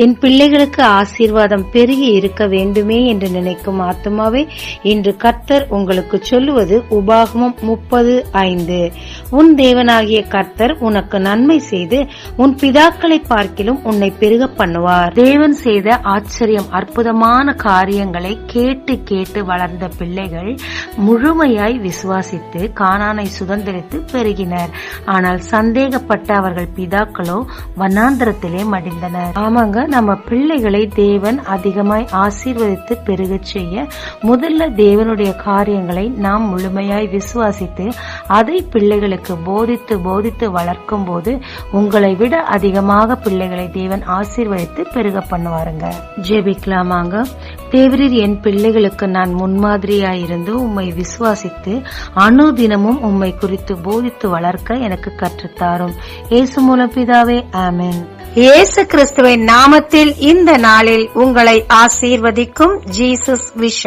என் பிள்ளைகளுக்கு ஆசீர்வாதம் பெருகி இருக்க வேண்டுமே என்று நினைக்கும் ஆத்துமாவே, இன்று கர்த்தர் உங்களுக்கு சொல்லுவது உபாகமம் 30:5. உன் தேவனாகிய கர்த்தர் உனக்கு நன்மை செய்து உன் பிதாக்களை பார்க்கிலும் உன்னை பெருக பண்ணுவார். தேவன் செய்த ஆச்சரியம் அற்புதமான காரியங்களை கேட்டு கேட்டு வளர்ந்த பிள்ளைகள் முழுமையாய் விசுவாசித்து கானானை சுதந்திரித்து பெருகினர். ஆனால் சந்தேகப்பட்ட அவர்கள் பிதாக்களோ வனாந்தரத்திலே மடிந்தனர். ஆமாங்க, நம்ம பிள்ளைகளை தேவன் அதிகமாய் ஆசீர்வதித்து பெருகச் செய்ய முதல்ல தேவனுடைய காரியங்களை நாம் முழுமையாய் விசுவாசித்து அதை பிள்ளைகளுக்கு போதித்து போதித்து வளர்க்கும் போது உங்களை விட அதிகமாக பிள்ளைகளை தேவன் ஆசீர்வதித்து பெருக பண்ணுவாருங்க. ஜெபிக்கலாமாங்க. தேவரீர், என் பிள்ளைகளுக்கு நான் முன்மாதிரியாயிருந்து உம்மை விசுவாசித்து அனுதினமும் உம்மை குறித்து போதித்து வளர்க்க எனக்கு கற்றுத்தாரும். இயேசு மூலம் பிதாவே, ஆமென். இயேசு கிறிஸ்துவின் நாமத்தில் இந்த நாளில் உங்களை ஆசீர்வதிக்கும் ஜீசஸ் விஷன்.